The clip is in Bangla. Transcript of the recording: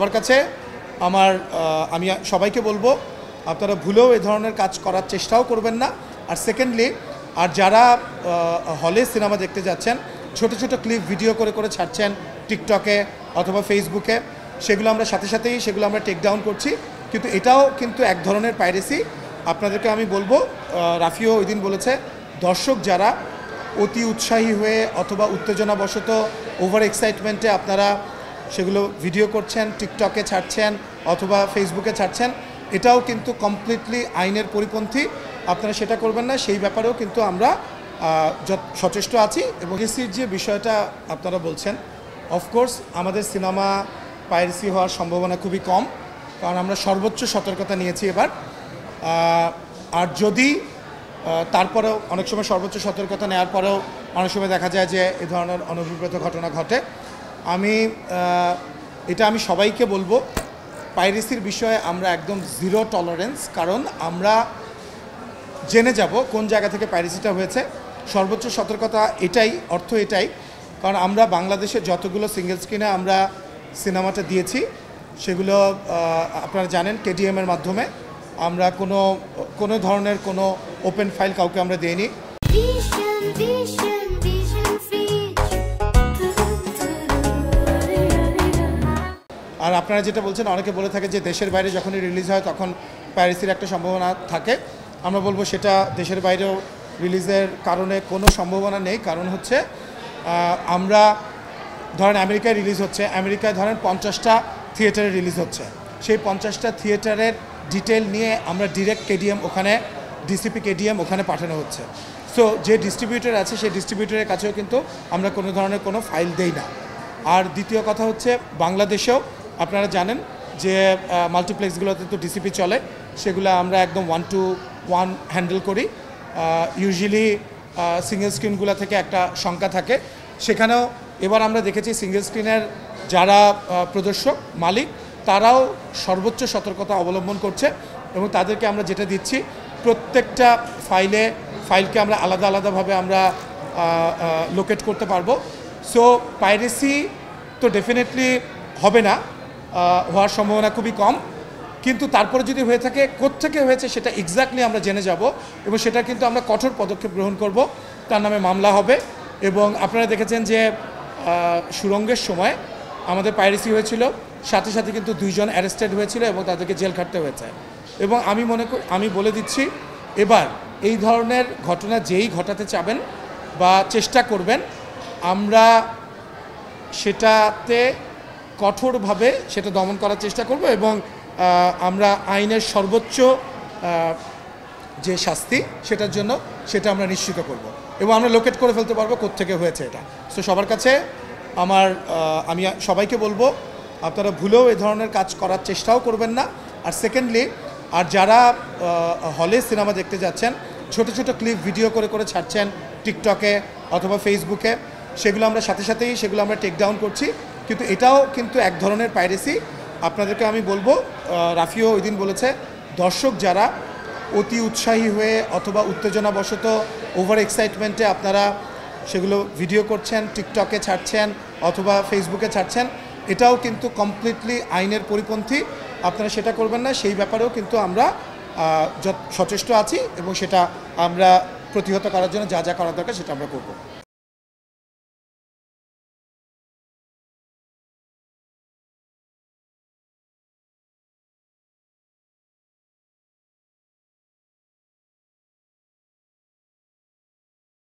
সবার কাছে আমার আমি সবাইকে বলবো আপনারা ভুলেও এই ধরনের কাজ করার চেষ্টাও করবেন না। আর সেকেন্ডলি, আর যারা হলে সিনেমা দেখতে যাচ্ছেন, ছোট ছোট ক্লিপ ভিডিও করে করে ছাড়ছেন টিকটকে অথবা ফেসবুকে, সেগুলো আমরা সাথে সাথেই সেগুলো আমরা টেক ডাউন করছি। কিন্তু এটাও কিন্তু এক ধরনের পাইরেসি। আপনাদেরকে আমি বলবো, রাফিও ওই দিন বলেছে, দর্শক যারা অতি উৎসাহী হয়ে অথবা উত্তেজনাবশত ওভার এক্সাইটমেন্টে আপনারা সেগুলো ভিডিও করছেন, টিকটকে ছাড়ছেন অথবা ফেসবুকে ছাড়ছেন, এটাও কিন্তু কমপ্লিটলি আইনের পরিপন্থী। আপনারা সেটা করবেন না, সেই ব্যাপারেও কিন্তু আমরা সচেষ্ট আছি। এবং পাইরেসির যে বিষয়টা আপনারা বলছেন, অফকোর্স আমাদের সিনেমা পাইরেসি হওয়ার সম্ভাবনা খুবই কম, কারণ আমরা সর্বোচ্চ সতর্কতা নিয়েছি এবার। আর যদি তারপরেও অনেক সময় সর্বোচ্চ সতর্কতা নেওয়ার পরেও অনেক সময় দেখা যায় যে এ ধরনের অনভিপ্রেত ঘটনা ঘটে, এটা আমি সবাইকে বলবো, পাইরেসির বিষয়ে আমরা একদম জিরো টলারেন্স। কারণ আমরা জেনে যাব কোন জায়গা থেকে পাইরেসিটা হয়েছে। সর্বোচ্চ সতর্কতা এটাই, অর্থ এটাই, কারণ আমরা বাংলাদেশে যতগুলো সিঙ্গেল স্ক্রিনে আমরা সিনেমাটা দিয়েছি সেগুলো আপনারা জানেন কেডিএমের মাধ্যমে। আমরা কোনো ধরনের কোনো ওপেন ফাইল কাউকে আমরা দেইনি। আর আপনারা যেটা বলছেন, অনেকে বলে থাকে যে দেশের বাইরে যখনই রিলিজ হয় তখন পাইরেসির একটা সম্ভাবনা থাকে। আমরা বলবো সেটা দেশের বাইরেও রিলিজের কারণে কোনো সম্ভাবনা নেই। কারণ হচ্ছে আমরা ধরেন আমেরিকায় রিলিজ হচ্ছে, আমেরিকায় ধরেন 50টা থিয়েটারে রিলিজ হচ্ছে, সেই 50টা থিয়েটারের ডিটেল নিয়ে আমরা ডিরেক্ট কেডিএম ওখানে ডিসিপি কেডিএম ওখানে পাঠানো হচ্ছে। সো যে ডিস্ট্রিবিউটর আছে সেই ডিস্ট্রিবিউটরের কাছেও কিন্তু আমরা কোনো ধরনের কোনো ফাইল দেই না। আর দ্বিতীয় কথা হচ্ছে, বাংলাদেশেও আপনারা জানেন যে মাল্টিপ্লেক্সগুলোতে তো ডিসিপি চলে, সেগুলো আমরা একদম 1-to-1 হ্যান্ডেল করি। ইউজুয়ালি সিঙ্গেল স্ক্রিনগুলো থেকে একটা সংখ্যা থাকে, সেখানেও এবার আমরা দেখেছি সিঙ্গেল স্ক্রিনের যারা প্রদর্শক মালিক তারাও সর্বোচ্চ সতর্কতা অবলম্বন করছে। এবং তাদেরকে আমরা যেটা দিচ্ছি, প্রত্যেকটা ফাইলকে আমরা আলাদা আলাদাভাবে আমরা লোকেট করতে পারবো। সো পাইরেসি তো ডেফিনেটলি হবে না, হওয়ার সম্ভাবনা খুবই কম। কিন্তু তারপরে যদি হয়ে থাকে, কোত্থেকে হয়েছে সেটা এক্স্যাক্টলি আমরা জেনে যাব এবং সেটা কিন্তু আমরা কঠোর পদক্ষেপ গ্রহণ করব, তার নামে মামলা হবে। এবং আপনারা দেখেছেন যে সুরঙ্গের সময় আমাদের পাইরেসি হয়েছিল, সাথে সাথে কিন্তু 2 জন অ্যারেস্টেড হয়েছিল এবং তাদেরকে জেল খাটতে হয়েছে। এবং আমি বলে দিচ্ছি, এবার এই ধরনের ঘটনা যেই ঘটাতে চাবেন বা চেষ্টা করবেন, আমরা সেটাতে কঠোরভাবে সেটা দমন করার চেষ্টা করব এবং আমরা আইনের সর্বোচ্চ যে শাস্তি সেটার জন্য সেটা আমরা নিশ্চিত করব এবং আমরা লোকেট করে ফেলতে পারবো কোত্থেকে হয়েছে এটা। সো সবার কাছে আমি সবাইকে বলবো, আপনারা ভুলেও এই ধরনের কাজ করার চেষ্টাও করবেন না। আর সেকেন্ডলি, আর যারা হলে সিনেমা দেখতে যাচ্ছেন, ছোট ছোট ক্লিপ ভিডিও করে করে ছাড়ছেন টিকটকে অথবা ফেসবুকে, সেগুলো আমরা সাথে সাথেই সেগুলো আমরা টেক ডাউন করছি। কিন্তু এটাও কিন্তু এক ধরনের পাইরেসি। আপনাদেরকে আমি বলবো, রাফিও ওই দিন বলেছে, দর্শক যারা অতি উৎসাহী হয়ে অথবা উত্তেজনাবশত ওভার এক্সাইটমেন্টে আপনারা সেগুলো ভিডিও করছেন, টিকটকে ছাড়ছেন অথবা ফেসবুকে ছাড়ছেন, এটাও কিন্তু কমপ্লিটলি আইনের পরিপন্থী। আপনারা সেটা করবেন না, সেই ব্যাপারেও কিন্তু আমরা সচেষ্ট আছি এবং সেটা আমরা প্রতিহত করার জন্য যা যা করা দরকার সেটা আমরা করব।